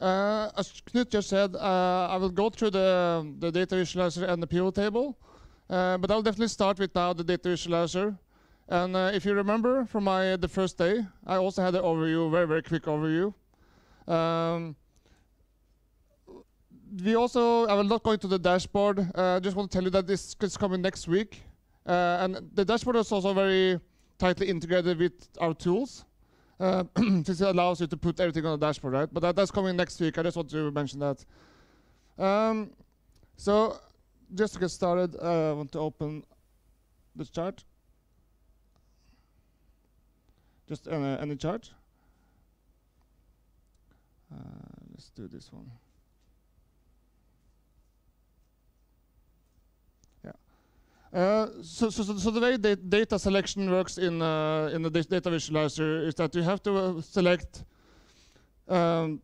As Knut just said, I will go through the data visualizer and the pivot table, but I'll definitely start with now the data visualizer. And if you remember from the first day, I also had an overview, very, very quick overview. I will not go into the dashboard. I just want to tell you that this is coming next week. And the dashboard is also very tightly integrated with our tools, since it allows you to put everything on the dashboard, right? But that's coming next week. I just want to mention that. So just to get started, I want to open this chart. Just any chart. Let's do this one. So the way data selection works in the data visualizer is that you have to select 3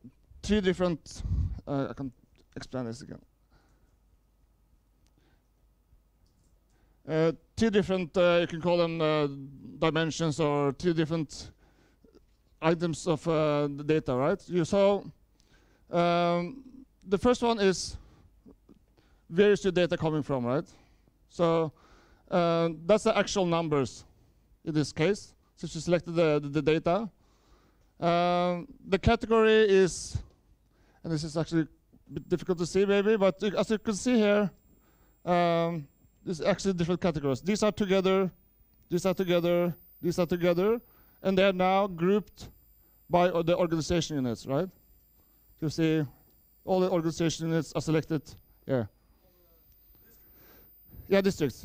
different. I can explain this again. 3 different, you can call them dimensions, or 3 different items of the data, right? The first one is where is your data coming from, right? So that's the actual numbers in this case, since you selected the data. The category is, and this is actually a bit difficult to see maybe, but as you can see here, there's actually different categories. These are together, these are together, these are together, and they are now grouped by the organization units, right? You see all the organization units are selected here. Yeah, districts.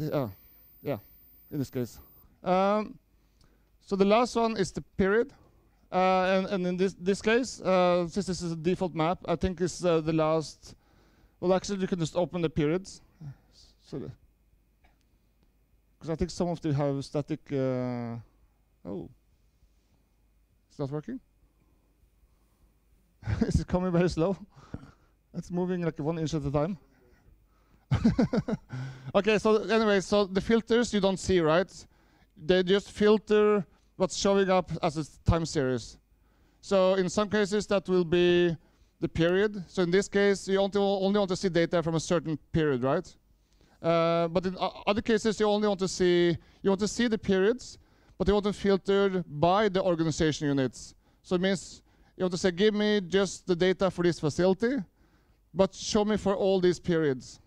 Yeah, in this case. So the last one is the period, and in this case, since this is a default map, I think it's the last. Well, actually, you can just open the periods. So, because I think some of them have static. Oh, it's not working. Is it coming very slow? It's moving like 1 inch at a time. Okay, so anyway, so the filters you don't see, right? They just filter what's showing up as a time series. So in some cases that will be the period. So in this case, you only want to see data from a certain period, right? But in other cases, you only want to see the periods, but you want to filter by the organization units. So it means you want to say, give me just the data for this facility, but show me for all these periods.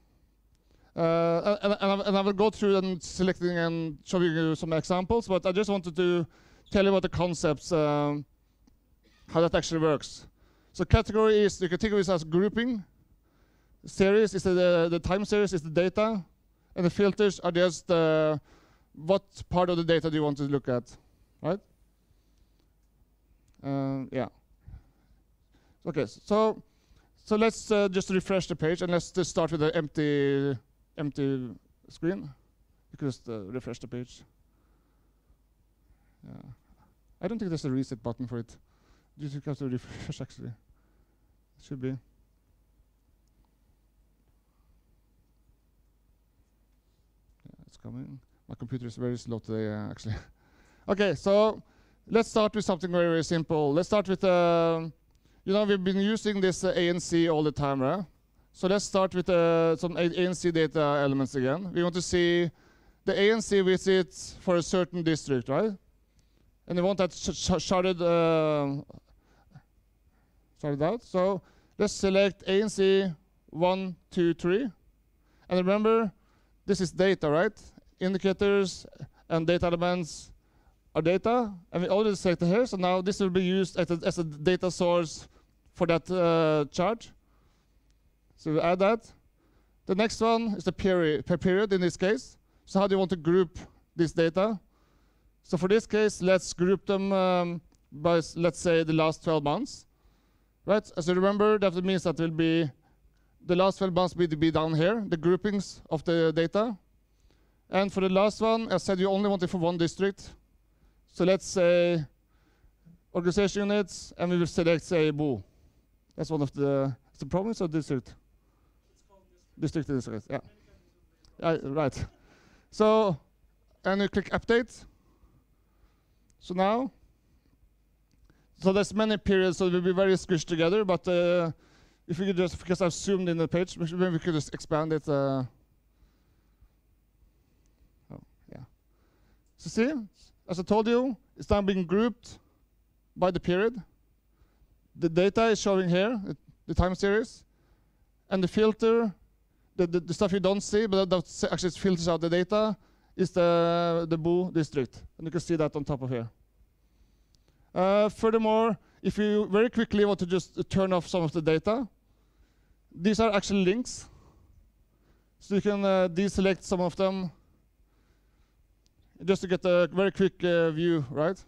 And I will go through and selecting and showing you some examples, but I just wanted to tell you about the concepts, how that actually works. So category is, the categories as grouping. Series is the time series is the data, and the filters are just what part of the data do you want to look at, right? Yeah. Okay, so let's just refresh the page, and let's just start with the empty screen. You can just refresh the page. Yeah. I don't think there's a reset button for it. You just have to refresh, actually. It should be. It's coming. My computer is very slow today, actually. Okay, so let's start with something very, very simple. Let's start with, we've been using this ANC all the time, right? So let's start with some ANC data elements again. We want to see the ANC visits for a certain district, right? And we want that sharded out. So let's select ANC 1, 2, 3. And remember, this is data, right? Indicators and data elements are data. And we already selected here, so now this will be used as a data source for that chart. So we add that. The next one is the per period in this case. So how do you want to group this data? So for this case, let's group them by, let's say, the last 12 months. Right? As you remember, that means that will be the last 12 months will be down here, the groupings of the data. And for the last one, I said you only want it for one district. So let's say organization units, and we will select, say, Bo. That's one of the province or district? It's called district, yeah. Right. So, and you click update. So now, So there's many periods, so it will be very squished together, but if we could just, because I've zoomed in the page, maybe we could just expand it. Oh, yeah. So see, as I told you, it's now being grouped by the period. The data is showing here, the time series, and the filter, the stuff you don't see, but that actually filters out the data, is the Bo district, and you can see that on top of here. Furthermore, if you very quickly want to just turn off some of the data, these are actually links. So you can deselect some of them just to get a very quick view, right?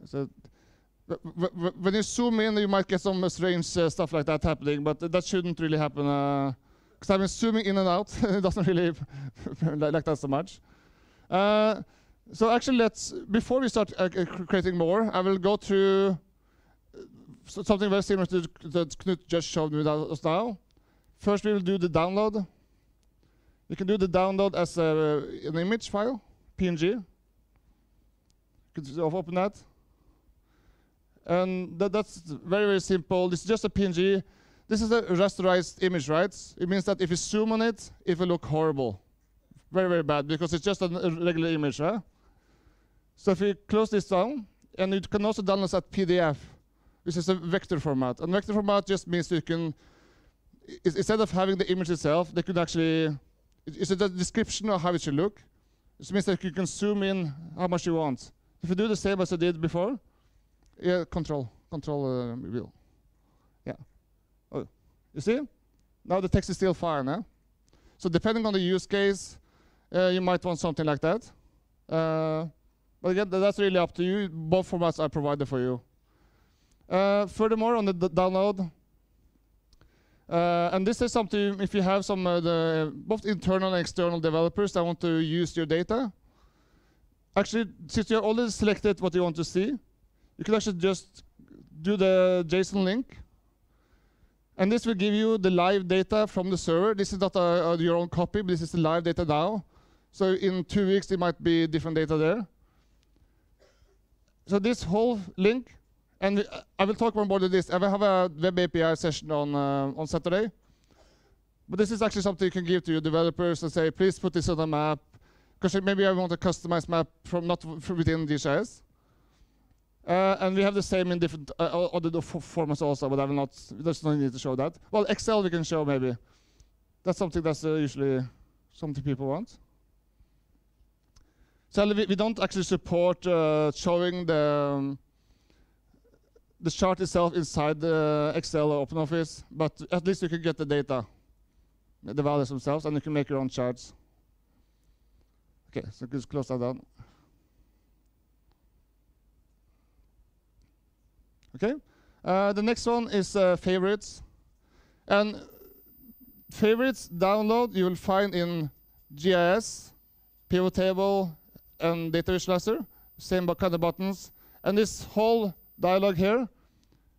So when you zoom in, you might get some strange stuff like that happening, but that shouldn't really happen. Because I've been zooming in and out, it doesn't really like that so much. So actually, before we start creating more, I will go through something very similar to that Knut just showed me us now. First, we will do the download. You can do the download as an image file, PNG. You can open that. And that's very, very simple. This is just a PNG. This is a rasterized image, right? It means that if you zoom on it, it will look horrible. Very, very bad, because it's just a regular image, right? So if you close this down, and you can also download as PDF, which is a vector format. And vector format just means you can, instead of having the image itself, they could actually, it's a description of how it should look. It means that you can zoom in how much you want. If you do the same as I did before, yeah, control wheel. Yeah. Oh, you see? Now the text is still fine, eh? So depending on the use case, you might want something like that. But again, that's really up to you. Both formats are provided for you. Furthermore, on the download, and this is something, if you have some both internal and external developers that want to use your data, actually, since you have already selected what you want to see, you can actually just do the JSON link. And this will give you the live data from the server. This is not your own copy, but this is the live data now. So in 2 weeks, there might be different data there. So this whole link, and I will talk more about this. I will have a web API session on Saturday. But this is actually something you can give to your developers and say, please put this on a map. Because maybe I want a customized map not within DHIS. And we have the same in different other formats also, but I will not, there's no need to show that. Well, Excel we can show maybe. That's something that's usually something people want. So we don't actually support showing the chart itself inside the Excel or OpenOffice, but at least you can get the data, the values themselves, and you can make your own charts. Okay, so just close that down. Okay, the next one is favorites. And favorites download you will find in GIS, pivot table, and data visualizer. Same kind of buttons. And this whole dialog here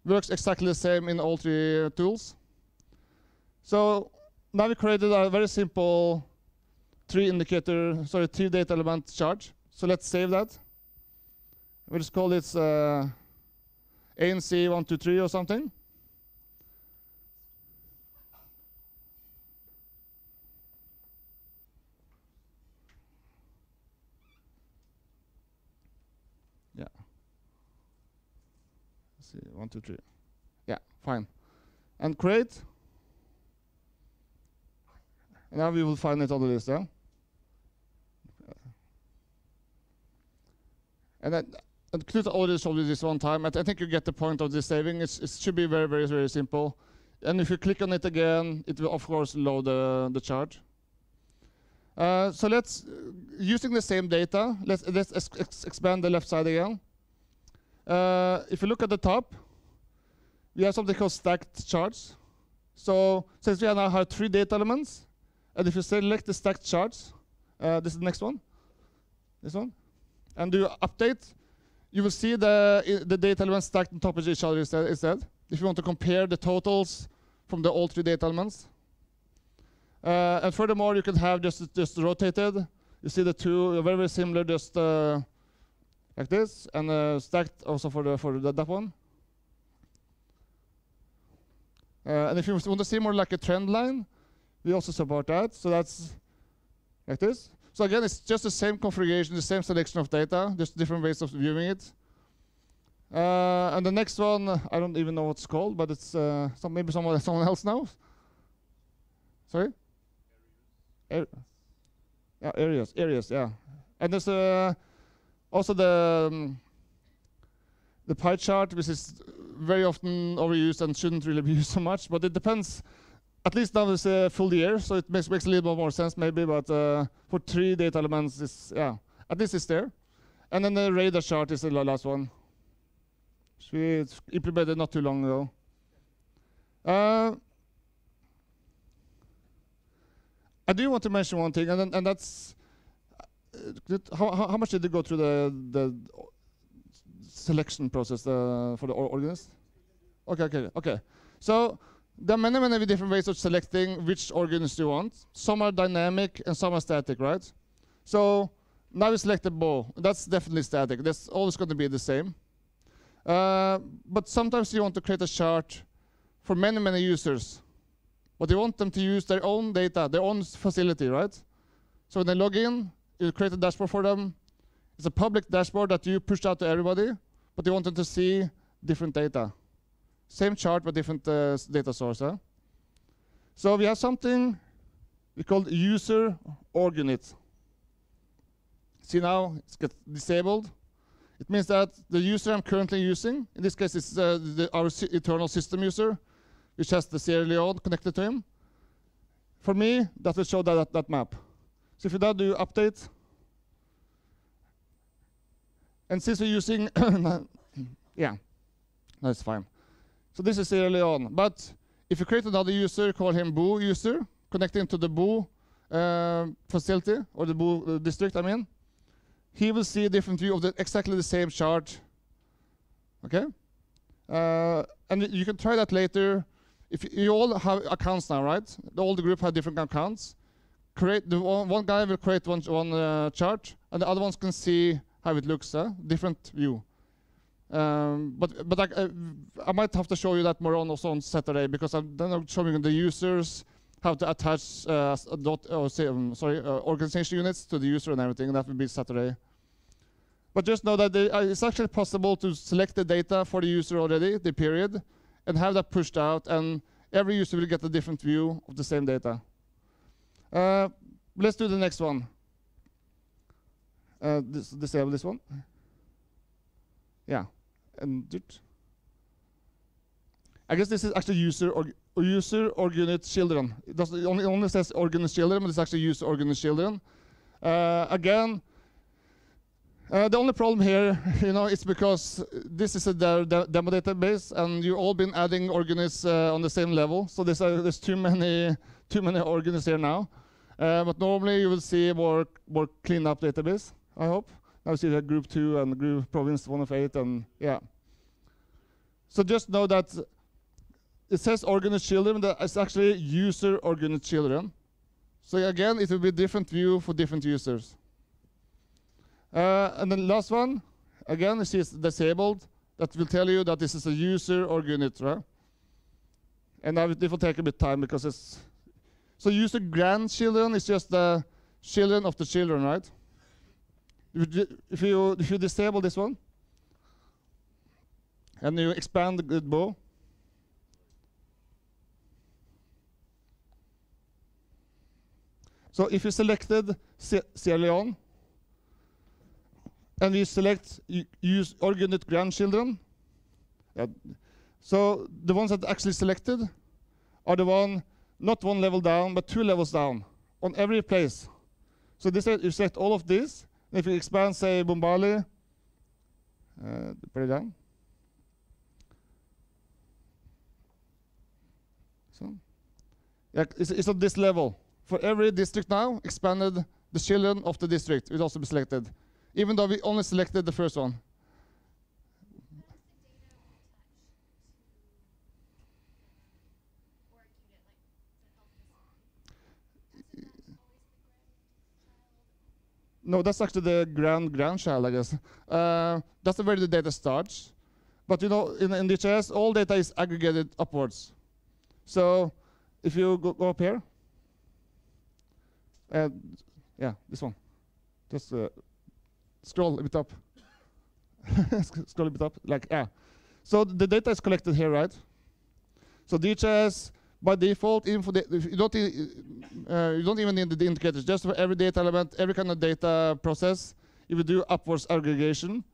works exactly the same in all three tools. So now we created a very simple three data element chart. So let's save that. We'll just call this ANC 1, 2, 3 or something. Yeah. Let's see, 1, 2, 3. Yeah, fine. And create. And now we will find it on the list, yeah? And then, and Knut already showed you this one time. I think you get the point of this saving. It should be very, very, very simple. And if you click on it again, it will, of course, load the chart. So let's, using the same data, let's expand the left side again. If you look at the top, we have something called stacked charts. So since we now have 3 data elements, and if you select the stacked charts, this is the next one, this one, and do update, you will see the data elements stacked on top of each other instead. If you want to compare the totals from the all 3 data elements. And furthermore, you can have just rotated. You see the two are very, very similar, just like this, and stacked also for that one. And if you want to see more like a trend line, we also support that. So that's like this. So again, it's just the same configuration, the same selection of data, just different ways of viewing it. And the next one, I don't even know what it's called, but it's maybe someone else knows. Sorry? Yeah, areas, yeah. And there's also the pie chart, which is very often overused and shouldn't really be used so much, but it depends. At least now it's a full year, so it makes a little bit more sense maybe, but for 3 data elements, at least it's there. And then the radar chart is the last one. We implemented not too long ago. I do want to mention one thing, and that's how much did you go through the selection process for the organist? Okay. So there are many different ways of selecting which organist you want. Some are dynamic and some are static, right? So now we select the bow. That's definitely static. That's always going to be the same. But sometimes you want to create a chart for many users. But you want them to use their own data, their own facility, right? So when they log in, you create a dashboard for them. It's a public dashboard that you push out to everybody, but you want them to see different data. Same chart, but different data source. Huh? So we have something we call user org unit. See now, it's get disabled. It means that the user I'm currently using, in this case it's our internal system user, which has the Sierra Leone connected to him. For me, that will show that map. So if you now do update, and since we're using, yeah, that's fine. So this is Sierra Leone. But if you create another user, call him Boo user, connecting to the Boo facility, or the Boo district, I mean, he will see a different view of exactly the same chart. Okay? And you can try that later. If you all have accounts now, right? All the group have different accounts. One guy will create one chart, and the other ones can see how it looks, different view. But I might have to show you that more also on Saturday, because I'm then showing the users how to attach organization units to the user and everything, and that will be Saturday. But just know that it's actually possible to select the data for the user already, the period, and have that pushed out, and every user will get a different view of the same data. Let's do the next one. Disable this one. Yeah, and I guess this is actually user org unit children. It only says organist children, but it's actually user organist children. Again, the only problem here, it's because this is a demo database, and you've all been adding organists on the same level. So there's too many organists here now. But normally you will see a more clean up database, I hope. Now you see the group 2 and group province 1 of 8, and yeah. So just know that it says organist children, but it's actually user organist children. So again, it will be a different view for different users. And then last one, again, you see it's disabled. That will tell you that this is a user org unit, right? And now it will take a bit of time because it's... So user grandchildren is just the children of the children, right? If you disable this one, and you expand the grid bow, so if you selected Sierra Leone, and we select use org unit grandchildren, so the ones that actually selected are the one, not one level down, but 2 levels down on every place. So this you select all of this. If you expand, say, Bombali, put it down. So, yeah, it's on this level. For every district now, expanded the children of the district will also be selected, even though we only selected the first one. No, that's actually the grandchild, I guess. That's where the data starts. But you know, in DHIS, all data is aggregated upwards. So if you go up here, yeah, this one. Just scroll a bit up. Scroll a bit up, like, yeah. So the data is collected here, right? So DHIS, by default, you don't even need the indicators. Just for every data element, every kind of data process, you will do upwards aggregation.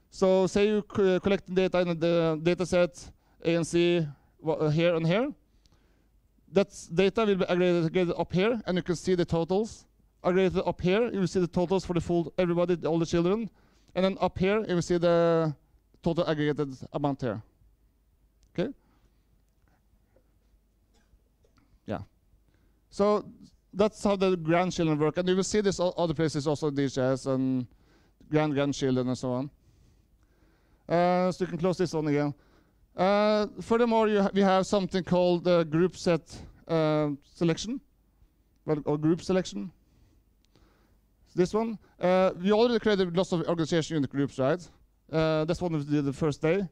So say you collect data in the data set A and C here and here. That data will be aggregated up here, and you can see the totals. Aggregated up here, you will see the totals for the full everybody, all the children. And then up here, you will see the total aggregated amount here. Okay? Yeah. So that's how the grandchildren work. And you will see this other places also, DHIS and grandchildren and so on. So you can close this one again. Furthermore, we have something called group set selection, or group selection. This one. We already created lots of organization unit groups, right? That's what we did the first day.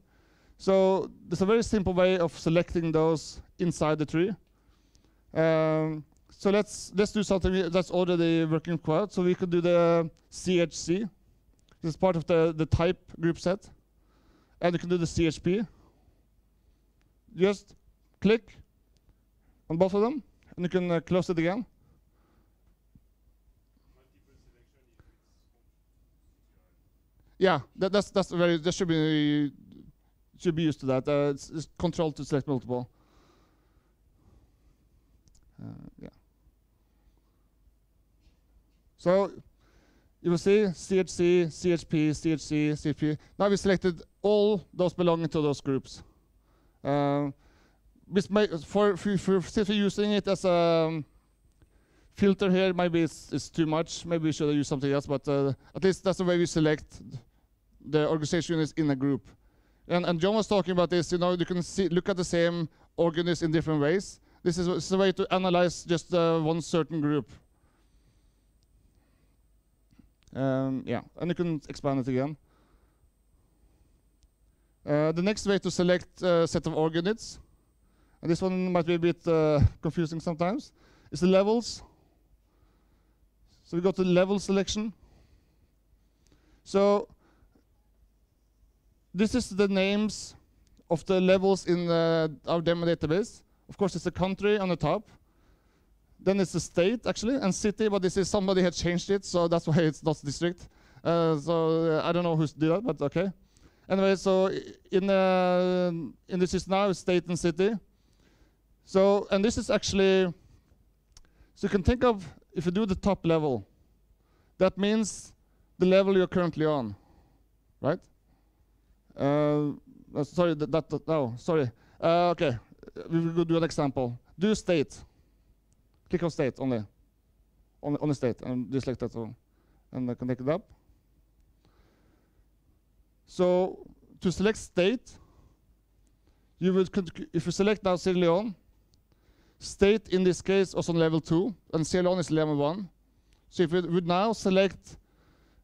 So there's a very simple way of selecting those inside the tree. So let's do something that's already working quite. So we could do the CHC. This is part of the type group set. And you can do the CHP. Just click on both of them, and you can close it again. Yeah, that should be used to that. It's control to select multiple. Yeah. So you will see CHC, CHP, CHC, CHP. Now we selected all those belonging to those groups. Since we're using it as a filter here, maybe it's too much. Maybe we should use something else, but at least that's the way we select the organization units in a group. And John was talking about this, you know, you can look at the same organisms in different ways. This is a way to analyze just one certain group. Yeah, and you can expand it again. The next way to select a set of org units, and this one might be a bit confusing sometimes, is the levels. So we go to level selection. So this is the names of the levels in our demo database. Of course, it's a country on the top. Then it's a state, actually, and city, but this is somebody had changed it, so that's why it's not district. So I don't know who's did that, but okay. Anyway, so in this is now state and city. So, and this is actually, so you can think of, if you do the top level, that means the level you're currently on, right? Sorry, sorry. Okay, we will do an example. Do state. Click on state only, on the state, and just like that, and I connect it up. So to select state, you would, if you select now Sierra Leone, state in this case was on level 2, and Sierra Leone is level 1. So if you would now select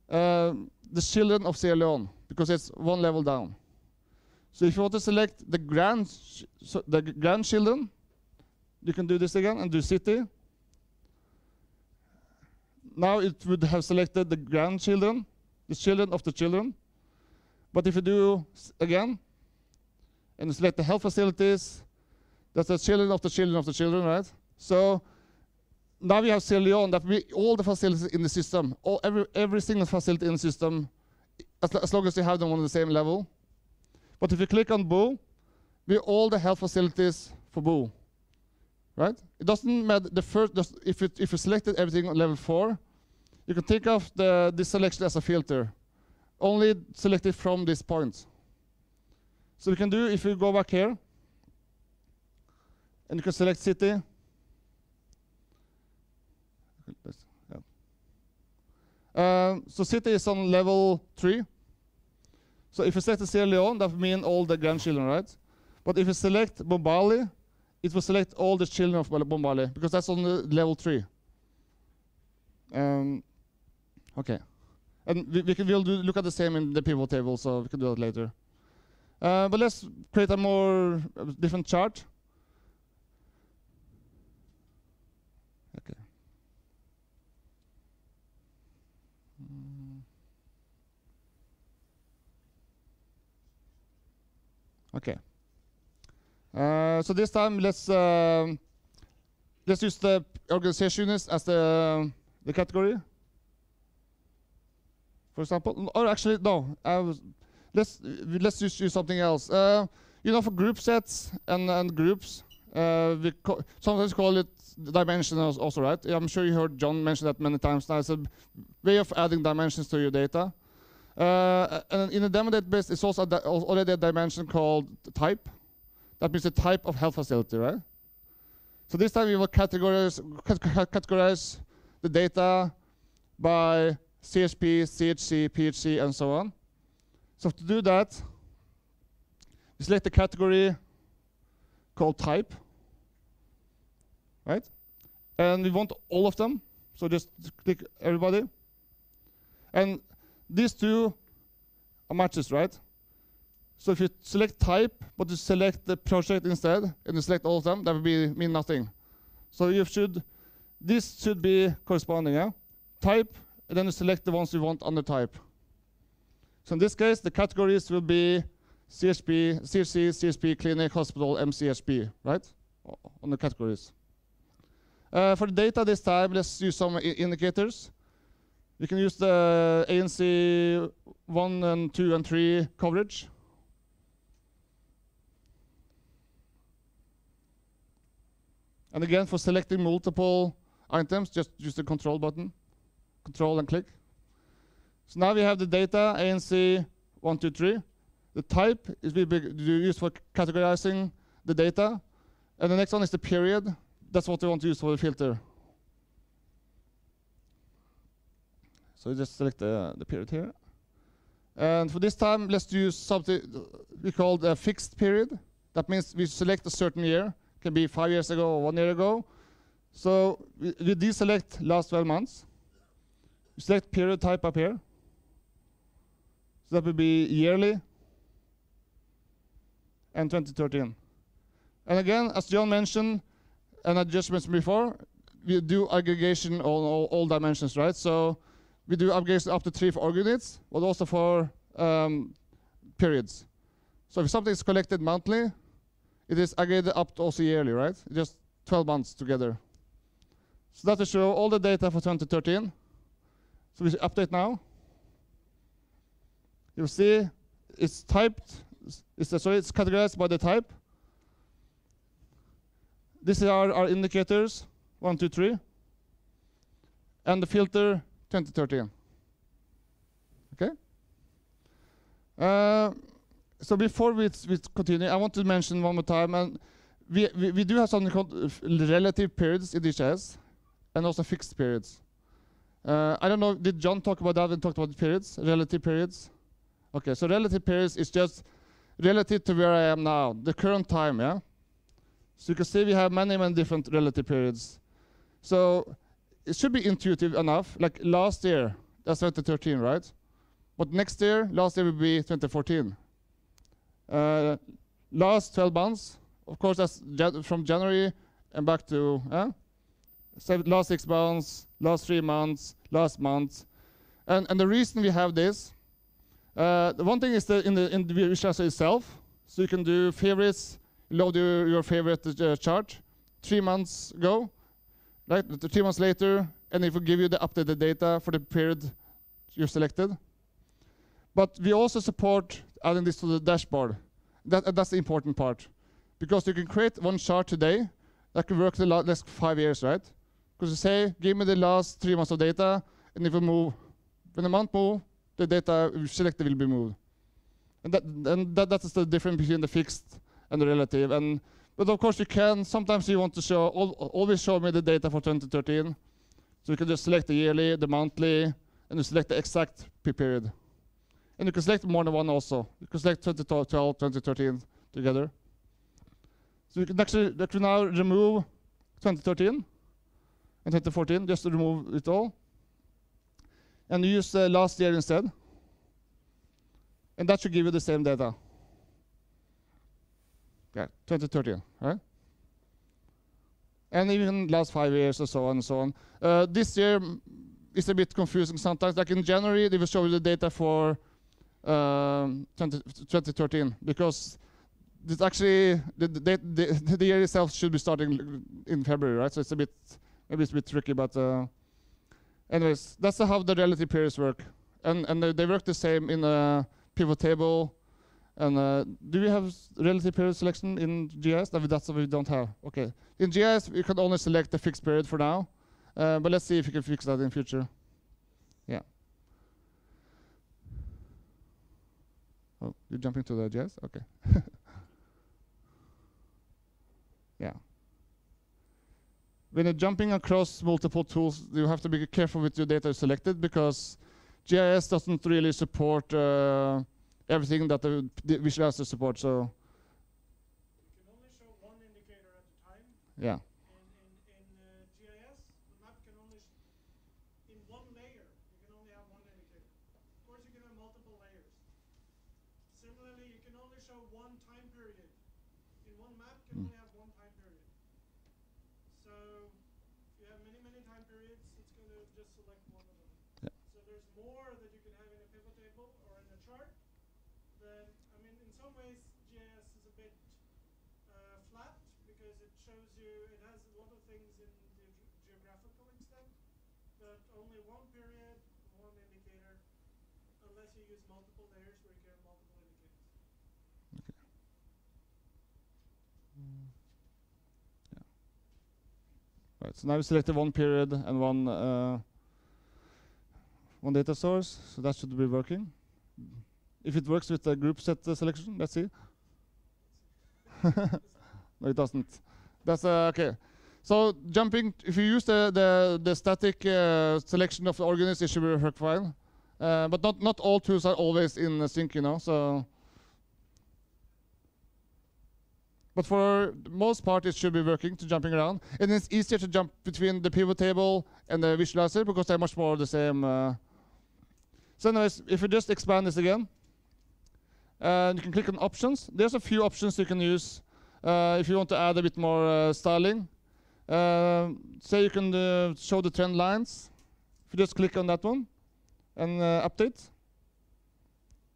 the children of Sierra Leone, because it's one level down. So if you want to select the grandchildren, you can do this again and do city. Now it would have selected the grandchildren, the children of the children. But if you do again, and you select the health facilities, that's the children of the children of the children, right? So now we have Sierra Leone, that all the facilities in the system, every single facility in the system, as long as you have them on the same level. But if you click on Boo, we have all the health facilities for Boo, right? It doesn't matter the first. If you selected everything on level 4, you can think of this selection as a filter. Only select it from this point. So we can do, if you go back here, and you can select city. So city is on level 3. So if you select Sierra Leone, that means all the grandchildren, right? But if you select Bombali, it will select all the children of Bombali, because that's on the level 3. Okay. And we'll look at the same in the pivot table, so we can do that later. But let's create a more different chart. Okay. Okay. So this time let's use the organization units as the category. For example, or actually no. Let's just use something else. You know, for group sets and groups, we sometimes call it dimensions also, right? I'm sure you heard John mention that many times now. It's a way of adding dimensions to your data. And in the demo database, it's also already a dimension called type. That means the type of health facility, right? So this time we will categorize the data by CHP, CHC, PHC, and so on. So to do that, we select the category called type, right? And we want all of them, so just click everybody. And these two are matches, right? So if you select type, but you select the project instead, and you select all of them, that would mean nothing. So this should be corresponding, yeah? Type, and then you select the ones you want under type. So in this case, the categories will be CHP, CHC, CHP, clinic, hospital, MCHP, right? On the categories. For the data this time, let's use some indicators. We can use the ANC 1 and 2 and 3 coverage. And again, for selecting multiple items, just use the control button. Control and click. So now we have the data, ANC 1, 2, 3. The type is used for categorizing the data. And the next one is the period. That's what we want to use for the filter. So just select the period here. And for this time, let's use something we call a fixed period. That means we select a certain year. It can be 5 years ago or 1 year ago. So we deselect last 12 months. We select period type up here. So that would be yearly and 2013. And again, as John mentioned, and I just mentioned before, we do aggregation on all dimensions, right? So we do aggregation up to 3 for org units, but also for periods. So if something is collected monthly, it is aggregated up to also yearly, right? Just 12 months together. So that will show all the data for 2013. So we update now. You'll see it's typed, it's categorized by the type. These are our indicators, 1, 2, 3. And the filter, 2013. Okay? So before we continue, I want to mention one more time, and we do have something called relative periods in DHS, and also fixed periods. I don't know, did John talk about that when he talked about periods, relative periods? Okay, so relative periods is just relative to where I am now, the current time, yeah? So you can see we have many different relative periods. So it should be intuitive enough, like last year, that's 2013, right? But next year, last year will be 2014. Last 12 months, of course, that's from January and back to last 6 months, last 3 months, last month. And the reason we have this, the one thing is in the visualizer itself. So you can do favorites, load your favorite chart 3 months ago, right? 3 months later, and it will give you the updated data for the period you selected. But we also support adding this to the dashboard. That's the important part. Because you can create one chart today that can work the last 5 years, right? Because you say, give me the last 3 months of data, and it will move. When the month moves, the data selected will be moved. And that's the difference between the fixed and the relative. But of course you can, sometimes you want to show, always show me the data for 2013. So you can just select the yearly, the monthly, and you select the exact period. And you can select more than one also. You can select 2012, 2013 together. So you can actually now remove 2013 and 2014, just to remove it all. and you use last year instead, and that should give you the same data. Yeah, 2013, right? And even last 5 years or so on and so on. This year is a bit confusing sometimes. Like in January, they will show you the data for 2013 because it's actually the year itself should be starting in February, right? So it's a bit, maybe it's a bit tricky, but anyways, that's how the relative periods work. And they work the same in a pivot table. And do we have relative period selection in GIS? No, that's what we don't have. Okay. In GIS, we can only select the fixed period for now. But let's see if we can fix that in future. Yeah. Oh, you're jumping to the GIS? Okay. Yeah. When you're jumping across multiple tools, you have to be careful with your data selected because GIS doesn't really support everything that the visualizer supports. So you can only show one indicator at a time. Yeah. In GIS, the map can only in one layer. You can only have one indicator. Of course, you can have multiple layers. Similarly, you can only show one time period. In one map, you can only have one time period. So if you have many time periods, it's going to just select one of them. Yeah. So there's more that you can have in a pivot table or in a chart. I mean, in some ways, GIS is a bit flat because it shows you, it has a lot of things in the geographical extent, but only one period, one indicator, unless you use multiple layers where you can have multiple indicators. Okay. Yeah. Right. So now we selected one period and one data source, so that should be working. If it works with the group set selection, let's see. No, it doesn't. That's okay. So jumping, if you use the static selection of the organisms, it should work fine. But not all tools are always in sync, you know. So, but for the most part, it should be working to jumping around, and it's easier to jump between the pivot table and the visualizer because they're much more the same. So, anyways, if you just expand this again. You can click on options. There's a few options you can use if you want to add a bit more styling. Say you can show the trend lines. If you just click on that one and update,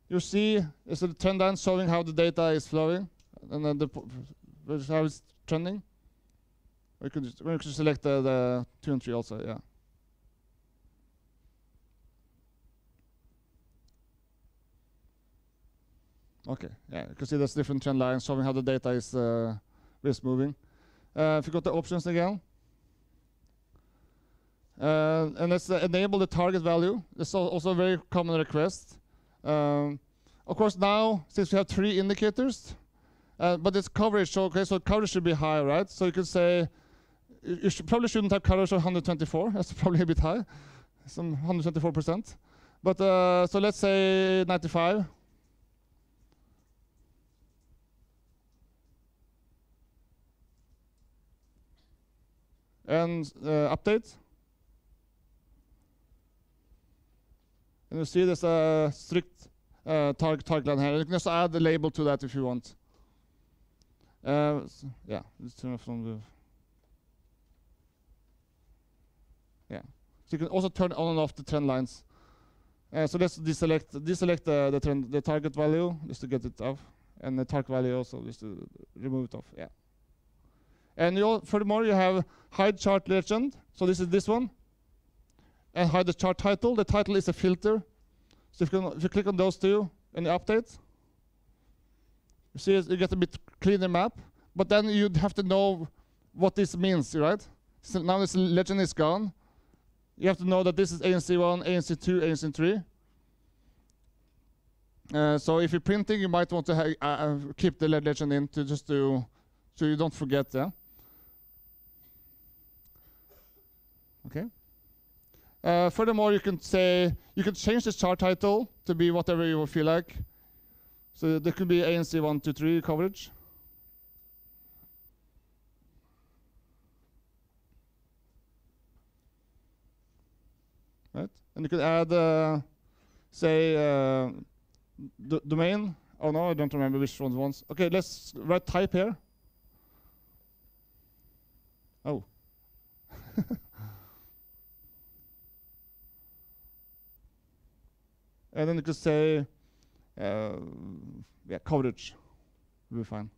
you see it's a trend line showing how the data is flowing and then how it's trending. Or you can just select the 2 and 3 also, yeah. Okay, yeah, you can see there's different trend lines showing how the data is moving. If you go to options again, and let's enable the target value. This is also a very common request. Of course, now since we have 3 indicators, but it's coverage. Okay, so coverage should be high, right? So you could say you probably shouldn't have coverage of 124. That's probably a bit high, some 124%. But so let's say 95. And update. And you see there's a strict target line here. You can also add the label to that if you want. So yeah, let's turn from the. Yeah, so you can also turn on and off the trend lines. So let's deselect the target value just to get it off, and the target value also just to remove it off. Yeah. And furthermore, you have hide chart legend. So this is this one. And hide the chart title. The title is a filter. So if you click on those two and you update, you see you get a bit cleaner map. But then you'd have to know what this means, right? So now this legend is gone. You have to know that this is ANC1, ANC2, ANC3. So if you're printing, you might want to keep the legend in so you don't forget. Yeah. Okay. Furthermore, you can change the chart title to be whatever you feel like. So there could be ANC 1, 2, 3 coverage. Right. And you can add, say, domain. Oh no, I don't remember which one once. Okay, let's write type here. Oh. And then you could say, yeah, coverage will be fine.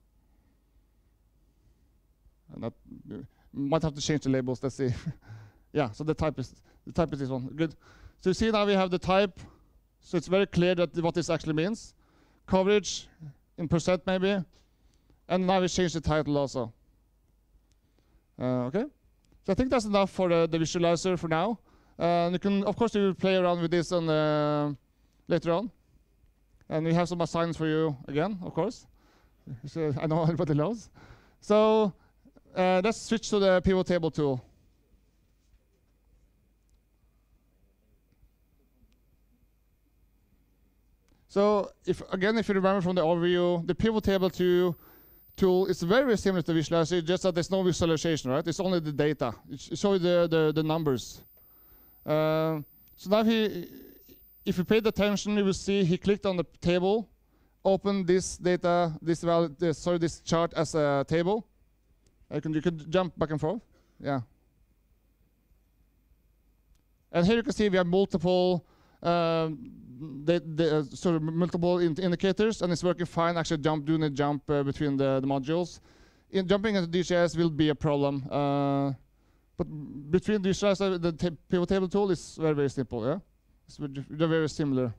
And that might have to change the labels. Let's see. Yeah, so the type is this one. Good. So you see now we have the type. So it's very clear that what this actually means. Coverage in percent maybe. And now we change the title also. Okay. So I think that's enough for the visualizer for now. You can, of course, you will play around with this on later on. And we have some assignments for you again, of course. So I know everybody knows. So let's switch to the pivot table tool. So if you remember from the overview, the pivot table tool is very, very similar to visualizer, just that there's no visualization, right? It's only the data. It shows you the numbers. So now if you paid attention, you will see he clicked on the table, opened this data, this chart as a table. You can jump back and forth. Yeah. And here you can see we have multiple multiple indicators, and it's working fine. Actually, doing a jump between the modules. Jumping into DHIS will be a problem, but between DHIS and the pivot table tool is very, very simple. Yeah, they're very similar.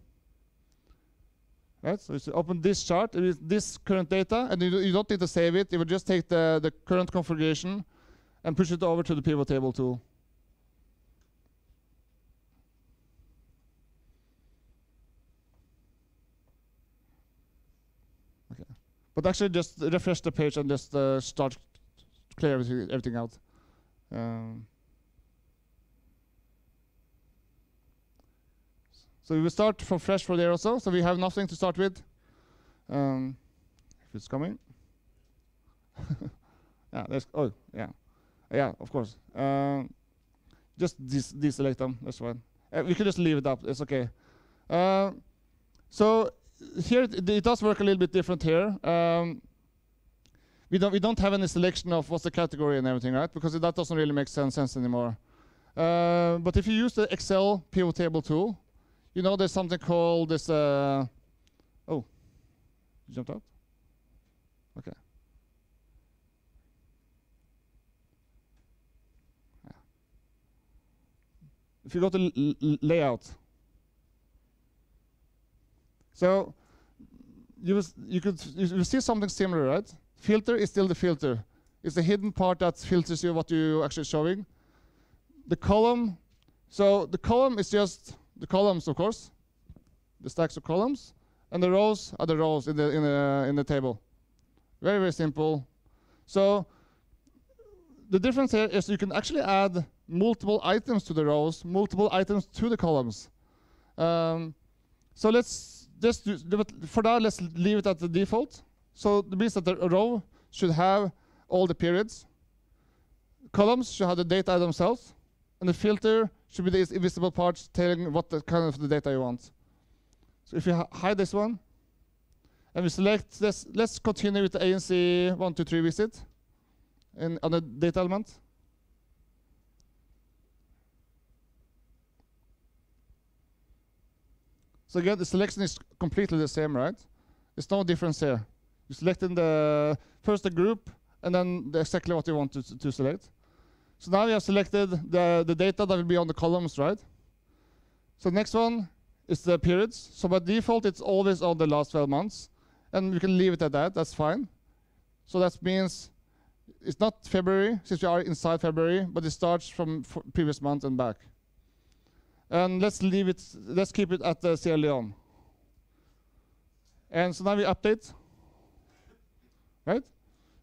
Right. So you open this chart with this current data, and you don't need to save it. You will just take the current configuration and push it over to the pivot table tool. But actually, just refresh the page and just start clear everything out. So we will start from fresh for there also. So we have nothing to start with. If it's coming. Yeah, yeah, of course. Just deselect them. That's fine. We can just leave it up. It's okay. So here it does work a little bit different here. We don't have any selection of what's the category and everything, right? Because that doesn't really make sense anymore. But if you use the Excel pivot table tool, you know there's something called this. Oh, you jumped out. Okay. Yeah. If you go to layout. So you will see something similar, right? Filter is still the filter. It's the hidden part that filters you what you're actually showing. The column, so the column is just the columns, of course, the stacks of columns, and the rows are the rows in the table. Very, very simple. So the difference here is you can actually add multiple items to the rows, multiple items to the columns. So let's just for now, let's leave it at the default. So it means that the row should have all the periods. Columns should have the data themselves, and the filter should be these invisible parts telling what the kind of the data you want. So if you hide this one, and we select this, let's continue with the ANC 1, 2, 3 visit on the data element. So again, the selection is completely the same, right? There's no difference here. You select in first the group, and then exactly what you want to select. So now we have selected the data that will be on the columns, right? So next one is the periods. So by default, it's always on the last 12 months. And we can leave it at that, that's fine. So that means it's not February, since we are inside February, but it starts from previous month and back. And let's keep it at the Sierra Leone. And so now we update, right?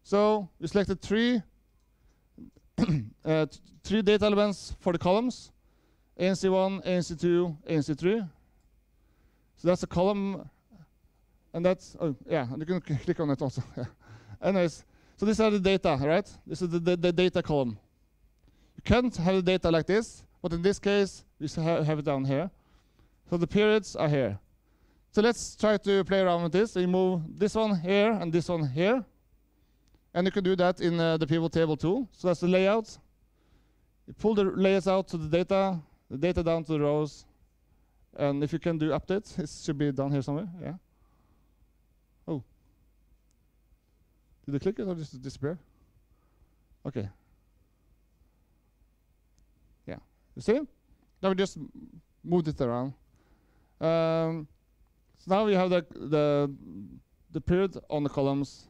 So we selected three data elements for the columns, ANC1, ANC2, ANC3. So that's a column, and that's, oh yeah, and you can click on it also. Anyways, so these are the data, right? This is the data column. You can't have the data like this. but in this case, we have it down here. So the periods are here. So let's try to play around with this. We move this one here and this one here. And you can do that in the pivot table too. So that's the layout. You pull the layers out to the data down to the rows. And if you can do updates, it should be down here somewhere. Yeah. Oh. Did you click it or just disappear? Okay. Yeah. You see? Now we just moved it around. So now we have the period on the columns,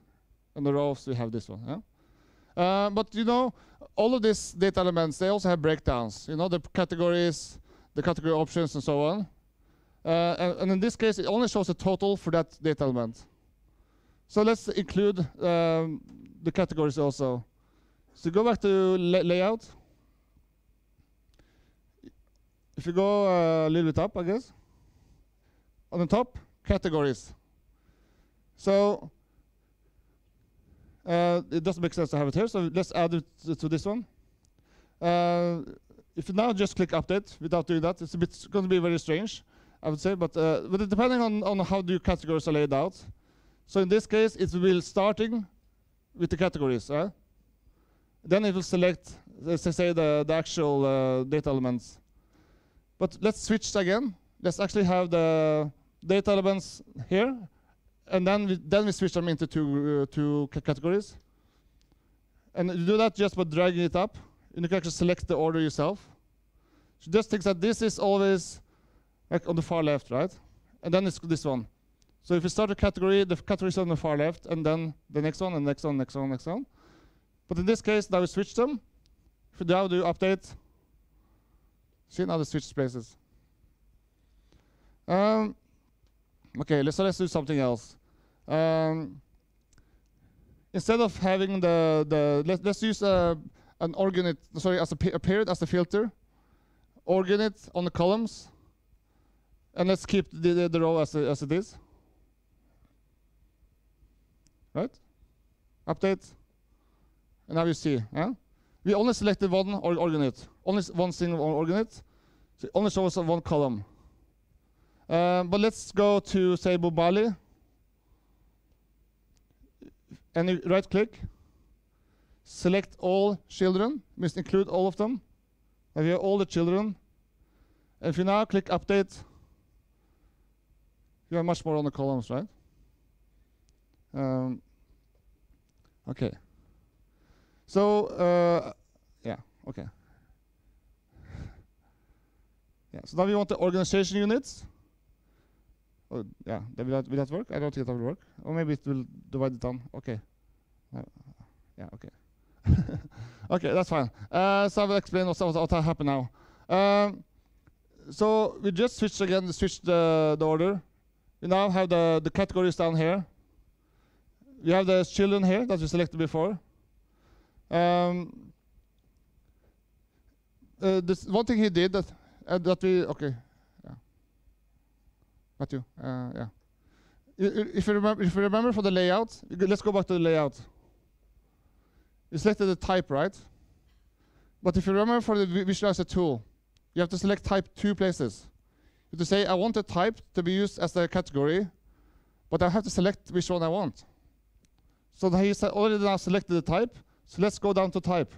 and the rows we have this one. Yeah? But you know, all of these data elements, they also have breakdowns. You know, the categories, the category options, and so on. And in this case, it only shows the total for that data element. So let's include the categories also. So go back to layout. If you go a little bit up, I guess. On the top, categories. So it doesn't make sense to have it here, so let's add it to this one. If you now just click update without doing that, it's going to be very strange, I would say, but depending on how your categories are laid out. So in this case, it will starting with the categories. Then it will select, let's say, the actual data elements. But let's switch again. Let's actually have the data elements here, and then we switch them into two categories. And you do that just by dragging it up, and you can actually select the order yourself. So just think that this is always like on the far left, right? And then it's this one. So if you start a category, the category is on the far left, and then the next one, and next one, next one, next one. But in this case, now we switch them. If you now do update, see, now they switch places. Okay, let's do something else. Instead of having let's use an organite, sorry, as a period as a filter, organite on the columns, and let's keep the row as it is. Right? Update, and now you see, yeah? We only selected one organite, only one single organite, so it only shows one column. But let's go to, say, Mobile, and you right-click, select all children, means include all of them. And we have all the children. And if you now click Update, you have much more on the columns, right? Okay. So, yeah, okay. Yeah, so now we want the organization units. Oh, yeah, will that work? I don't think that will work. Or maybe it will divide it down. Okay. Yeah, okay. Okay, that's fine. So I will explain what happened now. So we just switched the order. We now have the categories down here. We have the children here that we selected before. This one thing he did that we, okay. Matthew, yeah. If you remember for the layout, let's go back to the layout. You selected the type, right? But if you remember for the visualizer tool, you have to select type 2 places. You have to say, I want the type to be used as a category, but I have to select which one I want. So he already now selected the type, so let's go down to type.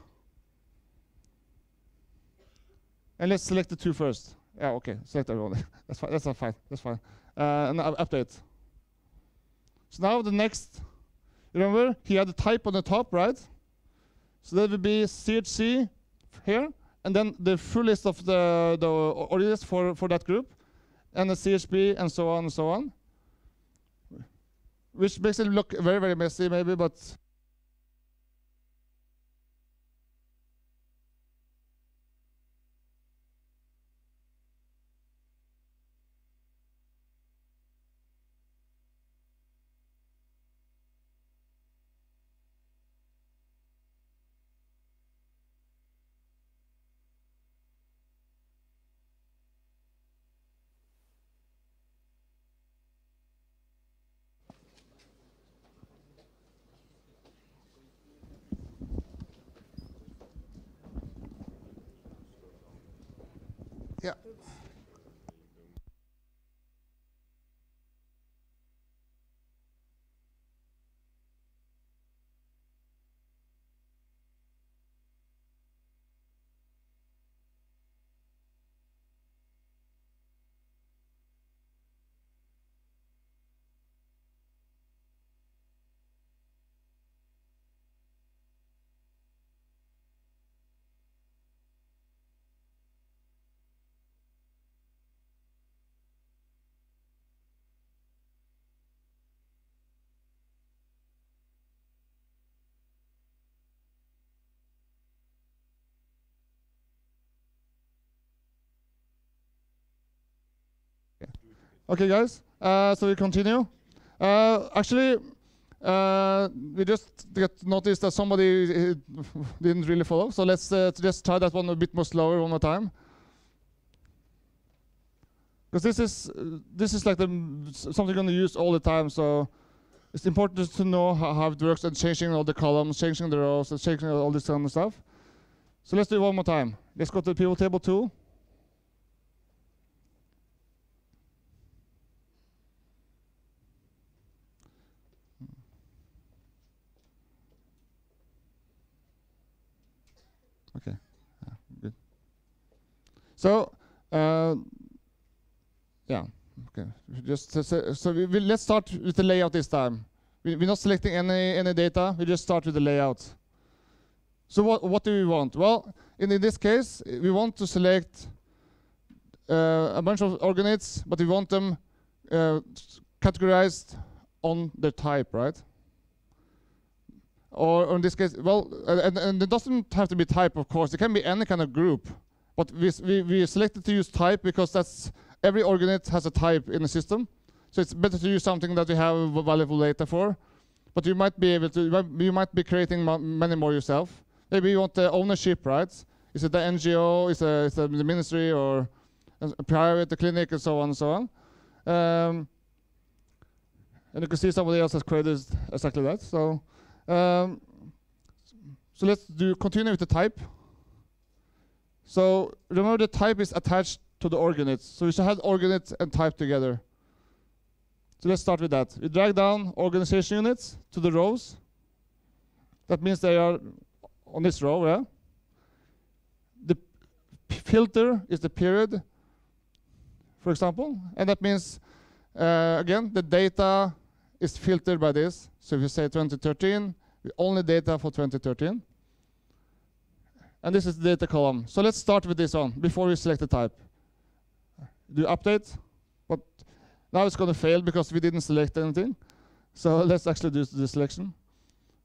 And let's select the 2 first. Yeah, okay, select everyone. That's fine, that's fine, that's fine. And update. So now the next, remember, he had the type on the top, right? So that would be CHC here, and then the full list of the orders for that group, and the CHP, and so on and so on. Which makes it look very, very messy, maybe, but Yeah. Okay, guys. So we continue. Actually, we just get noticed that somebody didn't really follow. So let's just try that one a bit more slower one more time. Because this is like something you're going to use all the time. So it's important to know how it works and changing all the columns, changing the rows, and changing all this kind of stuff. So let's do it one more time. Let's go to the pivot table 2. Okay, good. So, yeah, okay. Just so let's start with the layout this time. We're not selecting any data. We just start with the layout. So what do we want? Well, in this case, we want to select a bunch of organites, but we want them categorized on their type, right? Or in this case, well, and it doesn't have to be type, of course. It can be any kind of group. But we selected to use type because that's every organite has a type in the system. So it's better to use something that you have valuable data for. But you might be able to, you might be creating many more yourself. Maybe you want the ownership, right? Is it the NGO, is it the ministry, or a private, the clinic, and so on and so on. And you can see somebody else has created exactly that. So let's continue with the type. So remember, the type is attached to the organites. So we should have organite and type together. So let's start with that. We drag down organization units to the rows. That means they are on this row, yeah? The filter is the period, for example. And that means, again, the data is filtered by this. So if you say 2013, only data for 2013. And this is the data column. So let's start with this one before we select the type. Do update, but now it's going to fail because we didn't select anything. So let's actually do the selection.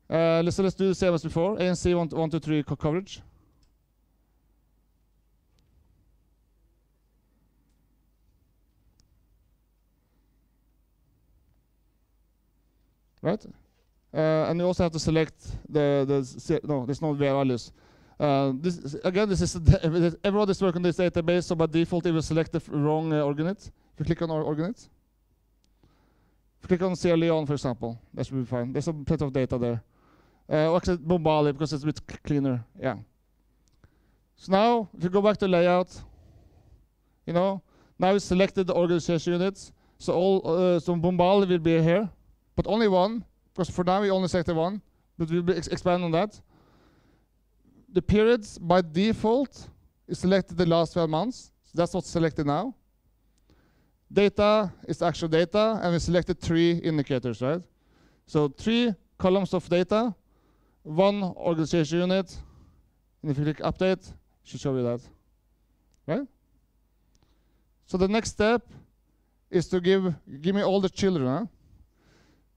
Let's do the same as before. ANC 1, 2, 3 coverage. Right? And you also have to select no, there's no values. This is everyone is working on this database, so by default it will select the wrong organite. If you click on our organite, if you click on Sierra Leone, for example, that should be fine. There's a plenty of data there. Actually, Bombali, because it's a bit cleaner. Yeah. So now, if you go back to layout, now we selected the organization units. So so Bombali will be here, but only one, because for now we only selected one, but we'll expand on that. The periods by default is selected the last 12 months. So that's what's selected now. Data is actual data, and we selected 3 indicators, right? So 3 columns of data, 1 organization unit, and if you click update, it should show you that, right? So the next step is to give me all the children. Huh?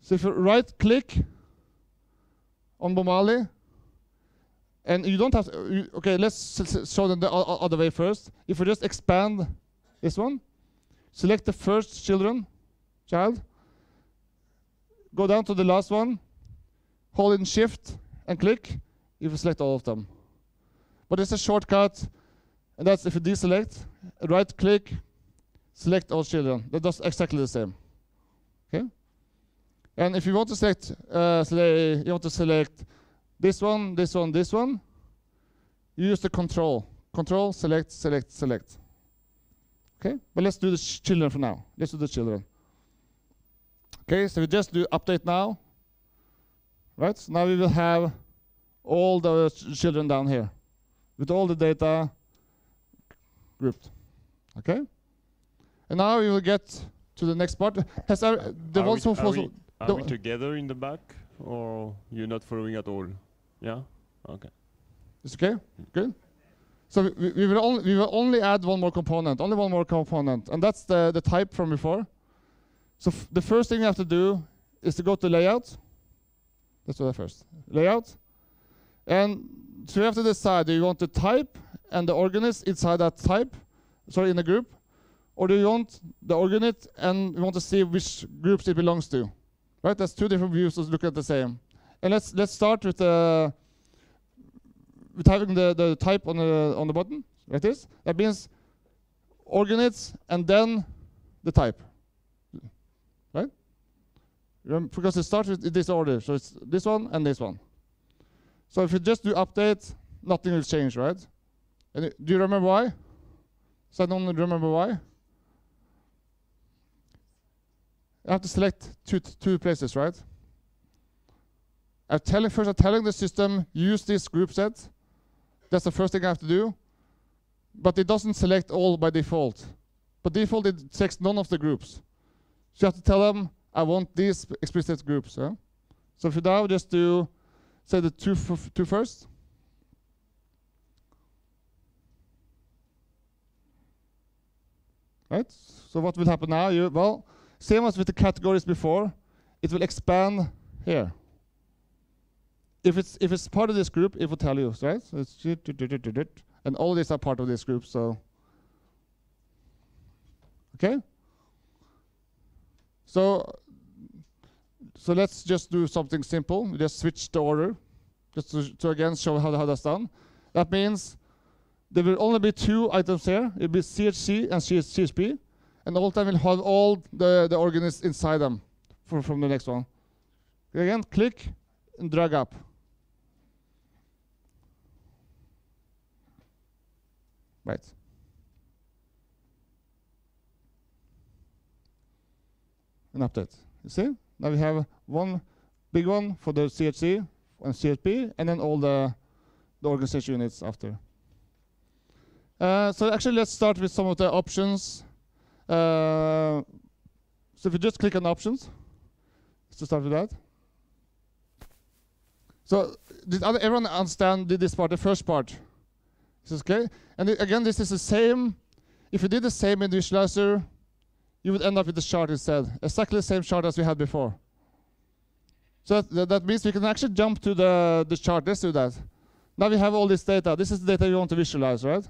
So if you right-click on Bomali, and you don't have to, okay, let's show them the other way first. If we just expand this one, select the first child, go down to the last one, hold in shift and click, you will select all of them. But it's a shortcut, and that's if you deselect, right click, select all children. That does exactly the same. Okay? And if you want to select, this one, this one, this one, you use the control. Control, select, select, select. Okay, but let's do the children for now. Let's do the children. Okay, so we just do update now. Right, so now we will have all the children down here with all the data grouped. Okay, and now we will get to the next part. Has the ones who follow? Are we together in the back, or you're not following at all? Yeah. Okay. It's okay. Good. So we will only add one more component, and that's the type from before. So the first thing you have to do is to go to layout. Let's do that first. Layout. And so you have to decide, do you want the type and the organist inside that type, sorry, in the group? Or do you want the organist and you want to see which groups it belongs to? Right? That's two different views to look at the same. And let's start with having the type on the button, like this. That means organist and then the type. Right? Because it starts with this order, so it's this one and this one. So if you just do update, nothing will change, right? And do you remember why? So I don't remember why. I have to select two places, right? I'm telling the system, use this group set. That's the first thing I have to do. But it doesn't select all by default. By default, it checks none of the groups. So you have to tell them, I want these explicit groups. Yeah? So if you now just do, say the two first. Right? So what will happen now? Well, same as with the categories before, it will expand here. If it's part of this group, it will tell you, right? So it's and all these are part of this group. So okay. So let's just do something simple. We just switch the order, just to again show how that's done. That means there will only be two items here. It will be CHC and CSP, and all the time we'll have all the organists inside them from the next one. Again, click and drag up. Right. An update. You see? Now we have one big one for the CHC and CSP, and then all the organization units after. So actually, let's start with some of the options. So if you just click on options, to start with that. So did everyone understand this part, the first part? Is this okay? And again, this is the same. If you did the same in the visualizer, you would end up with the chart instead. Exactly the same chart as we had before. So that means we can actually jump to the chart. Let's do that. Now we have all this data. This is the data you want to visualize, right?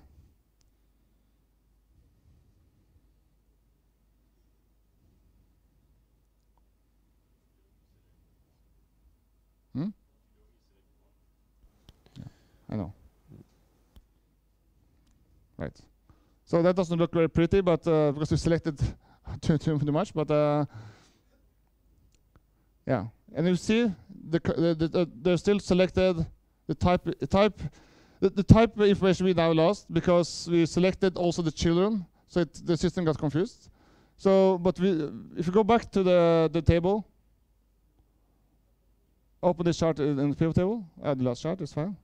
I know. Right. So that doesn't look very pretty, but because we selected too much. But yeah, and you see they're still selected the type information we now lost because we selected also the children, so the system got confused. So, but if you go back to the table, open this chart in the pivot table. The last chart is fine.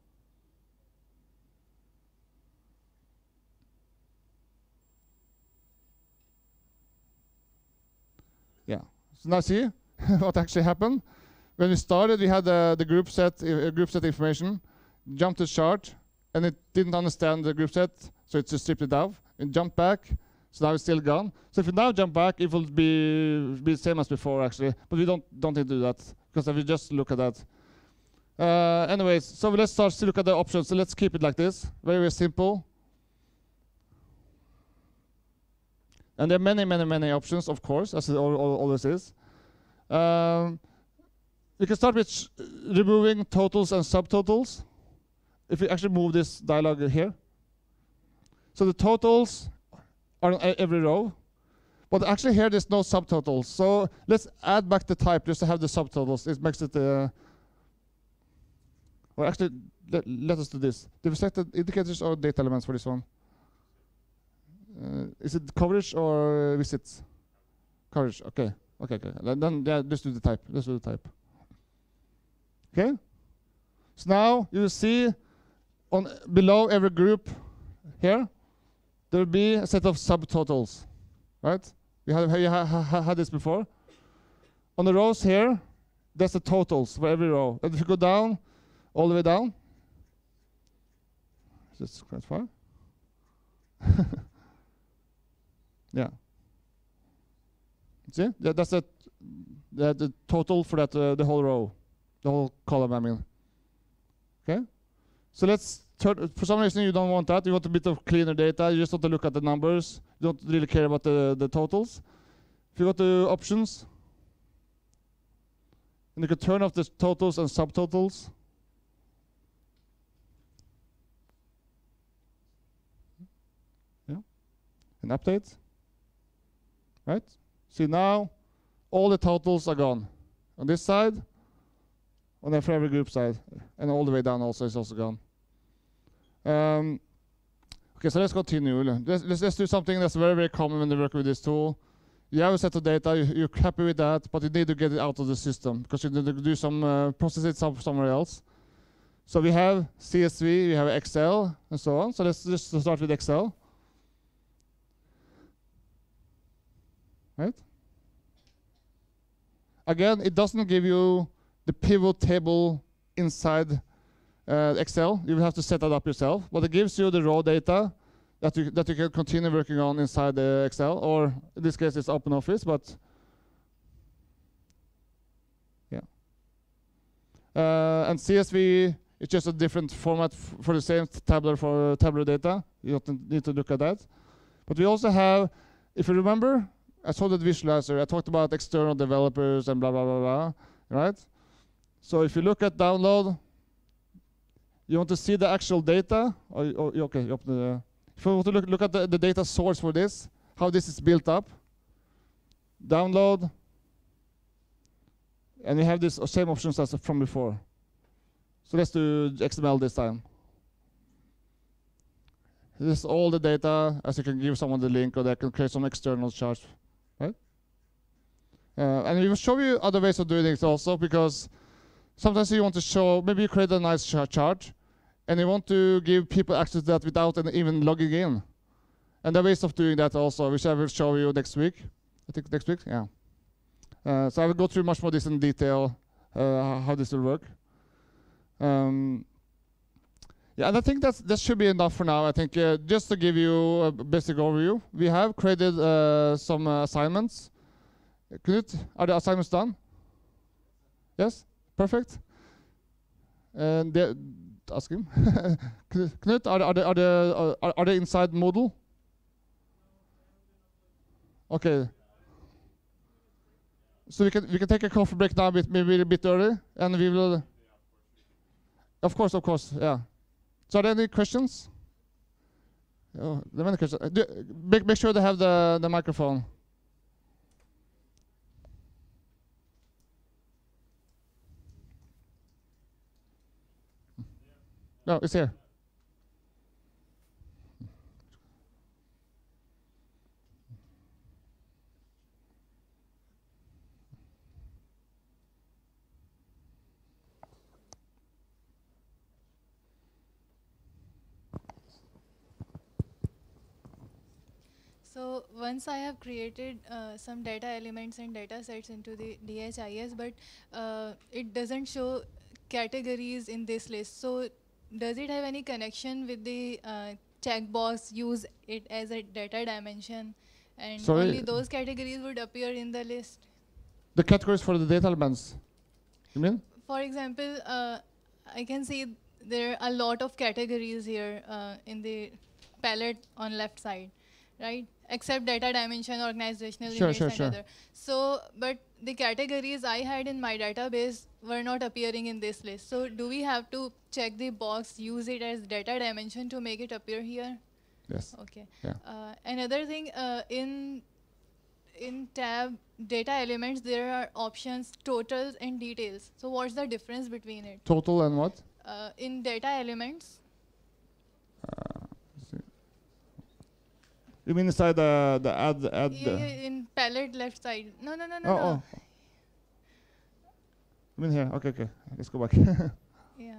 Yeah. So now see what actually happened. When we started, we had the group set information, jumped the chart, and it didn't understand the group set, so it just stripped it out. And jumped back, so now it's still gone. So if you now jump back, it will be the same as before actually, but we don't need to do that because if we just look at that. Anyways, so let's start to look at the options. So let's keep it like this, very, very simple. And there are many options, of course, as it always is. We can start with removing totals and subtotals. If we actually move this dialog here. So the totals are on every row. But actually here there's no subtotals. So let's add back the type just to have the subtotals. It makes it... well, actually, let us do this. Do we select the indicators or data elements for this one? Is it coverage or visits? Coverage. Okay. Okay. Okay. Then yeah, let's do the type. Let's do the type. Okay. So now you see on below every group here there will be a set of subtotals, right? We had this before. On the rows here, that's the totals for every row. And if you go down, all the way down, is this quite far? Yeah. See? Yeah, that's the total for that the whole row, the whole column. I mean. Okay. So let's turn. For some reason, you don't want that. You want a bit of cleaner data. You just want to look at the numbers. You don't really care about the totals. If you go to options, and you can turn off the totals and subtotals. Yeah. And update. Right? See now, all the totals are gone. On this side, on the for every group side, and all the way down also is also gone. Okay, so let's continue. Let's do something that's very, very common when you work with this tool. You have a set of data, you're happy with that, but you need to get it out of the system because you need to do some process it somewhere else. So we have CSV, we have Excel, and so on. So let's just start with Excel. Right? Again, it doesn't give you the pivot table inside Excel. You will have to set that up yourself. But it gives you the raw data that you can continue working on inside the Excel, or in this case it's OpenOffice, but yeah. And CSV is just a different format for the same tabular data. You don't need to look at that. But we also have, if you remember, I saw that visualizer. I talked about external developers and blah, blah, blah, blah, right? So if you look at download, you want to see the actual data. Okay, you open the, if you want to look at the data source for this, how this is built up, download, and we have this same options as from before. So let's do XML this time. This is all the data, as you can give someone the link, or they can create some external chart, right? And we will show you other ways of doing things also, because sometimes you want to show, maybe you create a nice chart, and you want to give people access to that without even logging in. And there are ways of doing that also, which I will show you next week. I think next week, yeah. So I will go through much more this in detail, how this will work. Yeah, and I think that should be enough for now. I think just to give you a basic overview, we have created some assignments. Knut, are the assignments done? Yes, perfect. And ask him. Knut, are they inside Moodle? Okay. So we can take a coffee break now, maybe a bit early, and we will. Of course, yeah. So are there any questions? Oh, there are many questions. Make sure they have the microphone. No, it's here. So once I have created some data elements and data sets into the DHIS, but it doesn't show categories in this list. So does it have any connection with the checkbox, use it as a data dimension, and Sorry? only those categories would appear in the list? The categories for the data elements, you mean? For example, I can see there are a lot of categories here in the palette on left side, right? Except data dimension, organizational units, and other. So, but the categories I had in my database were not appearing in this list. So do we have to check the box, use it as data dimension to make it appear here? Yes. Okay. Yeah. Another thing, in tab data elements, there are options totals and details. So what's the difference between it? Total and what? In data elements. You mean inside the add? In palette left side. No. Oh. You mean here? Okay. Let's go back. Yeah.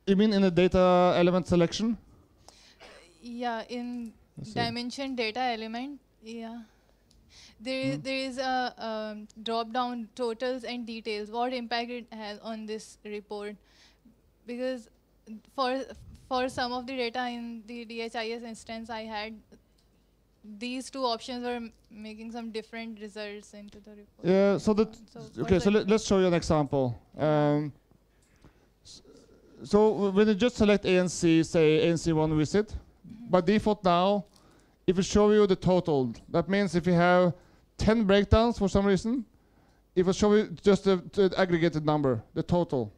You mean in the data element selection? Yeah, in Let's see. dimension data element, yeah. There is a drop down totals and details. What impact it has on this report? Because for some of the data in the DHIS instance I had, these two options were making some different results into the report. Yeah. So that. Okay. So let's show you an example. So when you just select ANC, say ANC1 visit, by default now, it will show you the total. That means if you have 10 breakdowns for some reason, it will show you just the aggregated number, the total.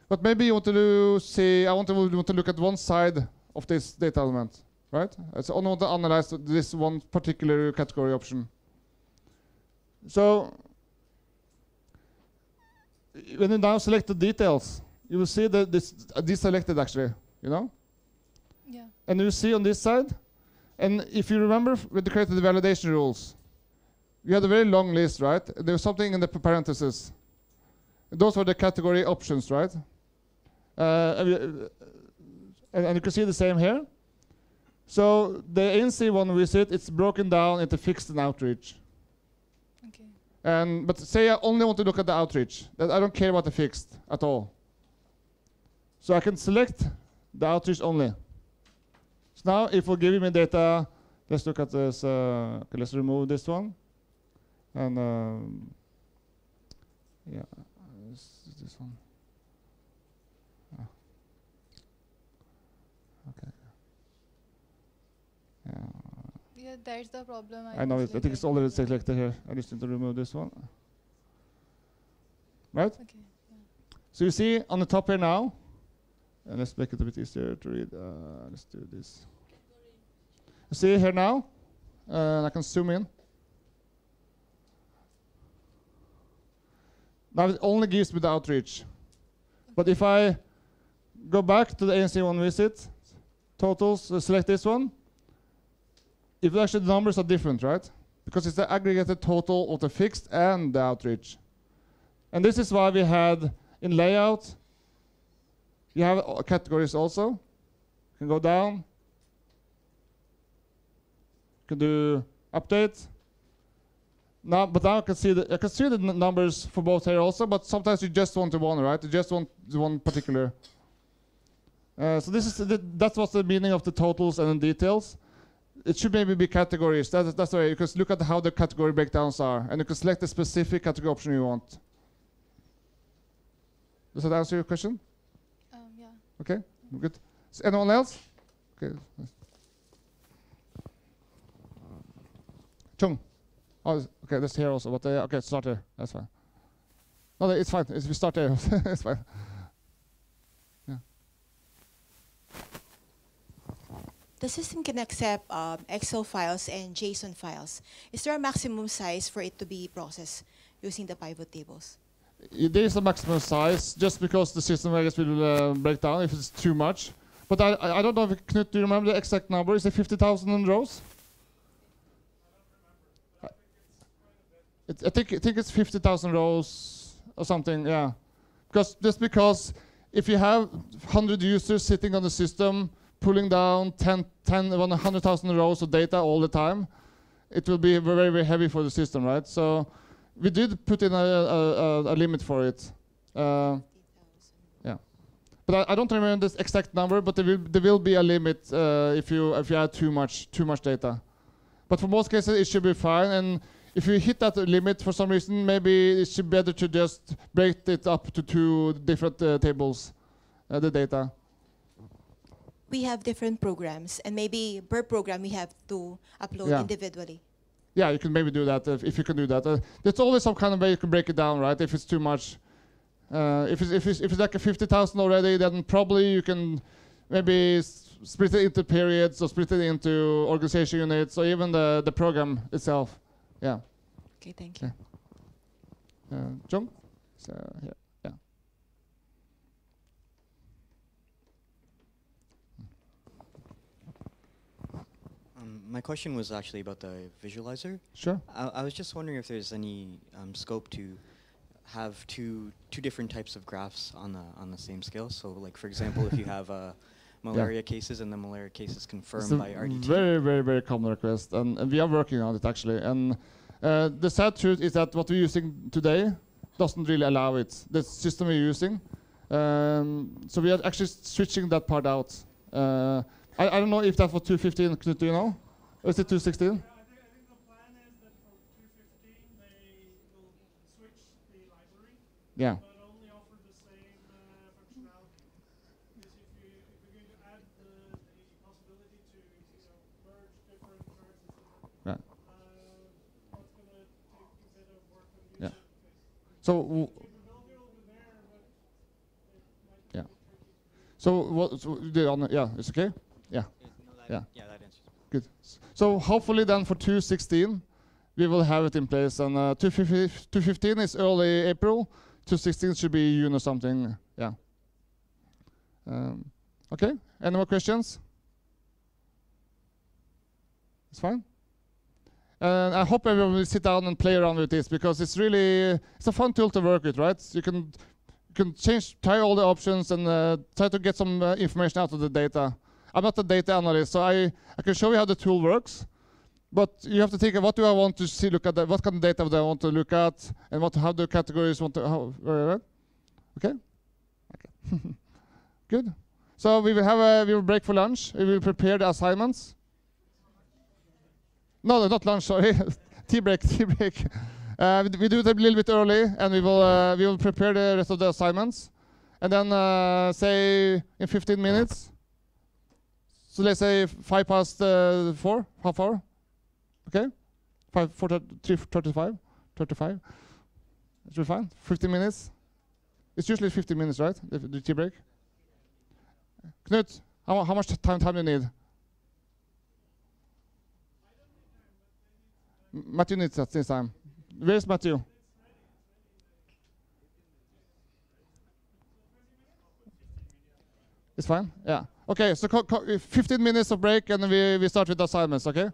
But maybe you want to say, I want to look at one side of this data element, right? So I want to analyze this one particular category option. So when you now select the details, you will see that this deselected actually, you know? Yeah. And you see on this side, and if you remember when you created the validation rules, you had a very long list, right? There was something in the parentheses. Those were the category options, right? And you can see the same here. So the ANC1 visit, it's broken down into fixed and outreach. Okay. But say I only want to look at the outreach. That I don't care about the fixed at all. So I can select the outreach only. So now if we're giving me data, let's look at this. Okay, let's remove this one. And yeah, this one. Okay. Yeah, that's the problem. I know it. I think it's already selected here. I just need to remove this one. Right? Okay. Yeah. So you see on the top here now, and let's make it a bit easier to read. Let's do this. You see here now, I can zoom in. Now it only gives me the outreach. But if I go back to the ANC1 visit, totals, select this one, if actually the numbers are different, right? Because it's the aggregated total of the fixed and the outreach. And this is why we had in layout, you have categories also. You can go down. You can do update. Now, but now I can see the numbers for both here also. But sometimes you just want one, right? You just want the one particular. So this is that's what's the meaning of the totals and the details. It should maybe be categories. That's the way you can look at how the category breakdowns are, and you can select the specific category option you want. Does that answer your question? Yeah. Okay, good. Anyone else? Okay. Chung. Oh, okay, that's here also. But okay, start here. That's fine. No, it's fine. If we start there, it's fine. Yeah. The system can accept Excel files and JSON files. Is there a maximum size for it to be processed using the pivot tables? There is a maximum size, just because the system, I guess, will break down if it's too much. But I don't know if Knut, do you remember the exact number? Is it 50,000 rows? I think it's 50,000 rows or something, yeah. Because if you have 100 users sitting on the system, pulling down 100,000 rows of data all the time, it will be very, very heavy for the system, right? So we did put in a limit for it. Yeah. But I don't remember this exact number, but there will be a limit if you add too much data. But for most cases, it should be fine. And if you hit that limit for some reason, maybe it should be better to just break it up to two different tables, the data. We have different programs, and maybe per program we have to upload individually. Yeah, you can maybe do that if you can do that. There's always some kind of way you can break it down, right? If it's too much. If it's like a 50,000 already, then probably you can maybe split it into periods or split it into organization units or even the program itself. Yeah. Okay, thank you. John? So, yeah. My question was actually about the visualizer. Sure. I was just wondering if there's any scope to have two different types of graphs on the same scale. So, like for example, if you have malaria cases and the malaria cases confirmed by RDT. Very, very, very common request, and we are working on it actually. And the sad truth is that what we're using today doesn't really allow it. The system we're using, so we are actually switching that part out. I don't know if that for 215, Knut, do you know? Or is it 216? I think the plan is that for 215 they will switch the library, Yeah. but only offer the same functionality. Because if you're going to add the possibility to merge different charts and stuff, Yeah. that's going to take a bit of work on the Yeah. user interface. So Capability will be there, but it might be Yeah. a bit tricky to do. so what? So yeah, it's okay. Yeah. Yeah. Yeah, that answers. Good. So hopefully then for 216, we will have it in place. And 215 is early April. 216 should be June or something. Yeah. Okay. Any more questions? It's fine. And I hope everyone will sit down and play around with this because it's a fun tool to work with, right? You can try all the options and try to get some information out of the data. I'm not a data analyst, so I can show you how the tool works, but you have to think of what do I want to see, look at, what kind of data do I want to look at, and how the categories want to, okay? Okay. Good. So we will break for lunch. We will prepare the assignments. No, not lunch, sorry. Tea break, tea break. We do it a little bit early, and we will prepare the rest of the assignments. And then say in 15 minutes, so let's say 5 past 4, half hour, okay? 3:35, 35. It should be fine. 15 minutes. It's usually 15 minutes, right? The tea break. Knut, how much time do you need? Matthew needs that this time. Where's Matthew? It's fine? Yeah. Okay, so 15 minutes of break and we start with the assignments, okay?